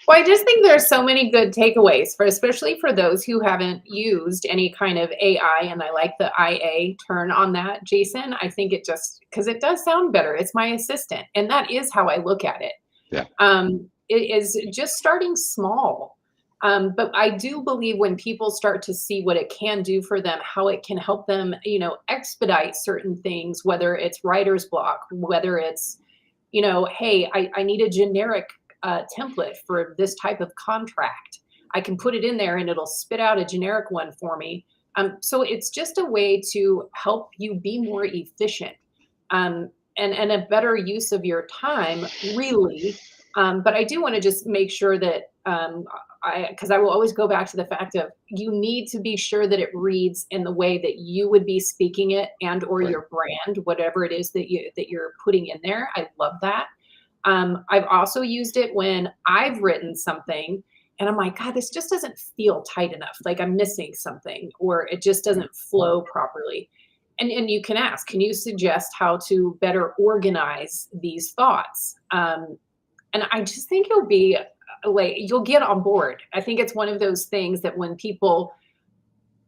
Well, I just think there's so many good takeaways for, especially for those who haven't used any kind of AI. And I like the IA turn on that, Jason. I think it just, because it does sound better. It's my assistant. And that is how I look at it. Yeah. It is just starting small. But I do believe when people start to see what it can do for them, how it can help them, expedite certain things, whether it's writer's block, whether it's, hey, I need a generic template for this type of contract. I can put it in there and it'll spit out a generic one for me. So it's just a way to help you be more efficient and a better use of your time, really. But I do want to just make sure that because I will always go back to the fact of you need to be sure that it reads in the way that you would be speaking it and or Right. your brand, whatever it is that you're putting in there. I love that. I've also used it when I've written something and I'm like, God, this just doesn't feel tight enough. Like I'm missing something or it just doesn't flow properly. And you can ask, can you suggest how to better organize these thoughts? And I just think it'll be like you'll get on board. I think it's one of those things that when people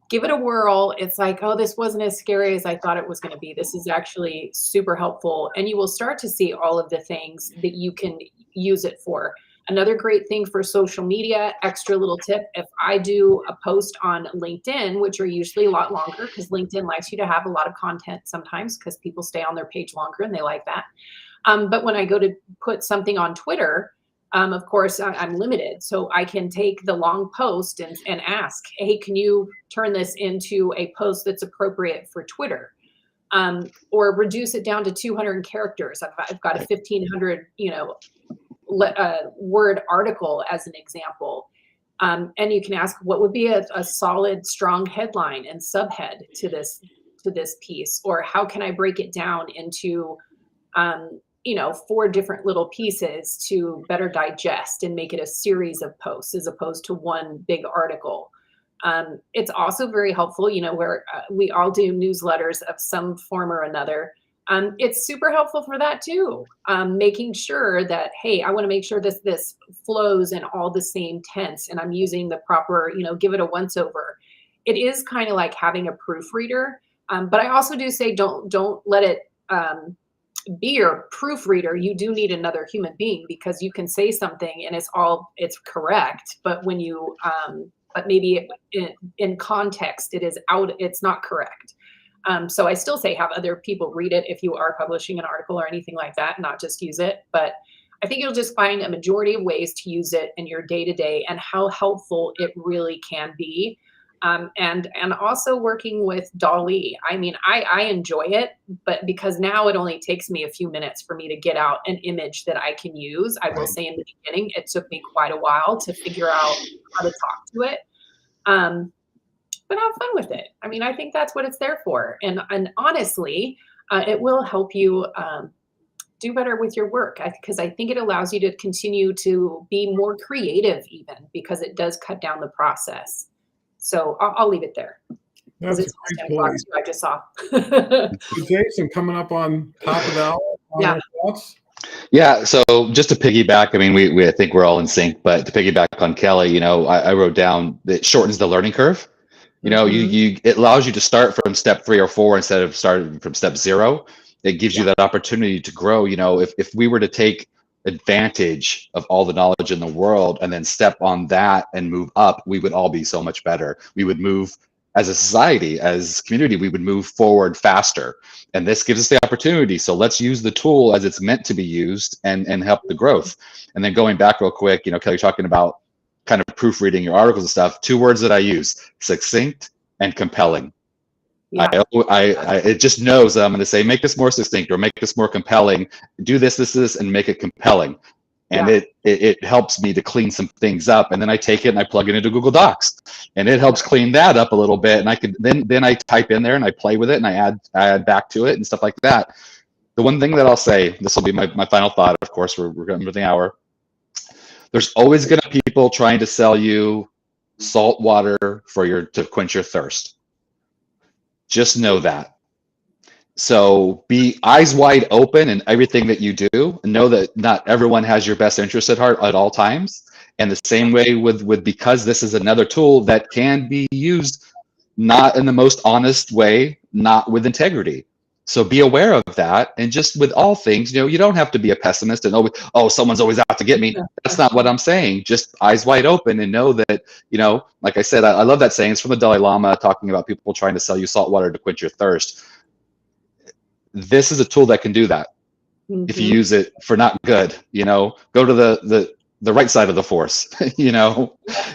give it a whirl, it's like, oh, this wasn't as scary as I thought it was going to be. This is actually super helpful. And you will start to see all of the things that you can use it for. Another great thing for social media, extra little tip, if I do a post on LinkedIn, which are usually a lot longer because LinkedIn likes you to have a lot of content sometimes because people stay on their page longer and they like that. But when I go to put something on Twitter, of course, I'm limited. So I can take the long post and ask, hey, can you turn this into a post that's appropriate for Twitter? Or reduce it down to 200 characters. I've got a 1,500, word article as an example. And you can ask what would be a solid, strong headline and subhead to this piece, or how can I break it down into 4 different little pieces to better digest and make it a series of posts as opposed to one big article. It's also very helpful, where we all do newsletters of some form or another. It's super helpful for that too. Making sure that, hey, I want to make sure this flows in all the same tense and I'm using the proper, give it a once over. It is kind of like having a proofreader. But I also do say, don't let it, be your proofreader. You do need another human being because you can say something and it's correct, but when you but maybe in context it's not correct. So I still say have other people read it if you are publishing an article or anything like that, not just use it. But I think you'll just find a majority of ways to use it in your day-to-day and how helpful it really can be. And also working with DALL-E. I mean, I enjoy it, but because now it only takes me a few minutes for me to get out an image that I can use. I will say in the beginning, it took me quite a while to figure out how to talk to it. But have fun with it. I mean, I think that's what it's there for. And honestly, it will help you do better with your work because I think it allows you to continue to be more creative even because it does cut down the process. So I'll leave it there. That's a It's great 10 o'clock, point. so I just saw. So Jason, coming up on top of the hour. Yeah. Thoughts? Yeah. So just to piggyback, I mean, we I think we're all in sync, but to piggyback on Kelly, I wrote down that it shortens the learning curve. It allows you to start from step 3 or 4 instead of starting from step 0. It gives you that opportunity to grow. If we were to take advantage of all the knowledge in the world and then step on that and move up, we would all be so much better. We would move as a society, as a community, we would move forward faster. And this gives us the opportunity. So let's use the tool as it's meant to be used and help the growth. And then going back real quick, Kelly, talking about kind of proofreading your articles and stuff, 2 words that I use: succinct and compelling. Yeah. It just knows that I'm going to say, make this more succinct or make this more compelling, do this, and make it compelling. And it helps me to clean some things up. And then I take it and I plug it into Google Docs and it helps clean that up a little bit. And I could, then I type in there and I play with it and I add back to it and stuff like that. The one thing that I'll say, this will be my final thought, of course, we're going to the hour. There's always going to be people trying to sell you salt water to quench your thirst. Just know that. So be eyes wide open in everything that you do, and know that not everyone has your best interest at heart at all times. And the same way with because this is another tool that can be used not in the most honest way, not with integrity. So be aware of that. And just with all things, you don't have to be a pessimist and oh, someone's always out to get me. That's not what I'm saying. Just eyes wide open and know that, like I said, I love that saying. It's from the Dalai Lama, talking about people trying to sell you salt water to quench your thirst. This is a tool that can do that. Mm-hmm. If you use it for not good, go to the right side of the force,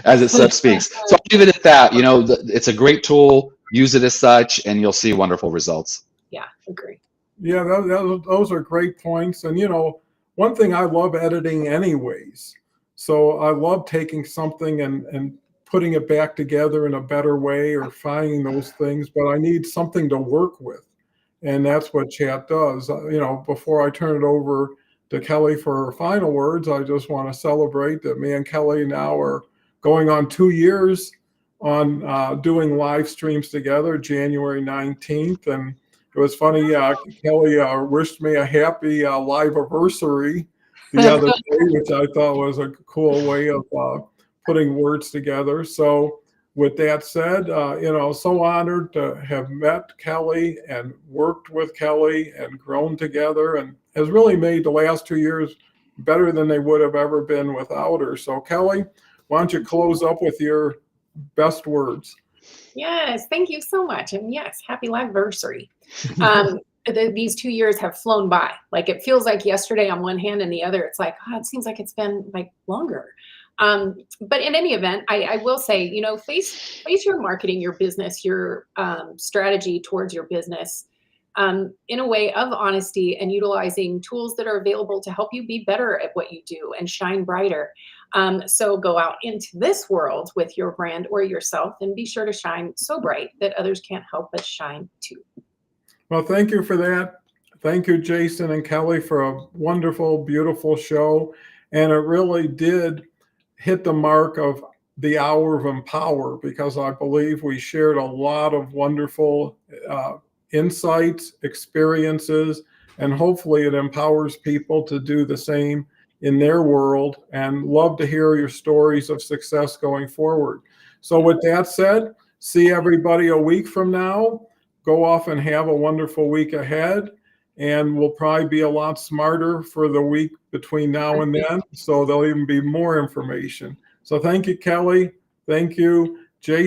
as it so speaks. So I'll leave it at that. It's a great tool. Use it as such, and you'll see wonderful results. Yeah, agree. Yeah, those are great points. And, one thing, I love editing anyways. So I love taking something and putting it back together in a better way, or finding those things, but I need something to work with. And that's what chat does. Before I turn it over to Kelly for her final words, I just want to celebrate that me and Kelly now are going on 2 years on doing live streams together, January 19th. And it was funny, Kelly wished me a happy live anniversary the other day, which I thought was a cool way of putting words together. So with that said, so honored to have met Kelly and worked with Kelly and grown together, and has really made the last 2 years better than they would have ever been without her. So Kelly, why don't you close up with your best words? Yes, thank you so much. And yes, happy liveversary. These 2 years have flown by. Like, it feels like yesterday on one hand, and the other, it's like, it seems like it's been like longer. But in any event, I will say, face your marketing, your business, your strategy towards your business in a way of honesty, and utilizing tools that are available to help you be better at what you do and shine brighter. So go out into this world with your brand or yourself, and be sure to shine so bright that others can't help but shine too. Well, thank you for that. Thank you, Jason and Kelly, for a wonderful, beautiful show. And it really did hit the mark of the hour of Empower, because I believe we shared a lot of wonderful insights, experiences, and hopefully it empowers people to do the same in their world, and love to hear your stories of success going forward. So with that said, see everybody a week from now. Go off and have a wonderful week ahead, and we'll probably be a lot smarter for the week between now and then, so there'll even be more information. So thank you, Kelly. Thank you, Jason.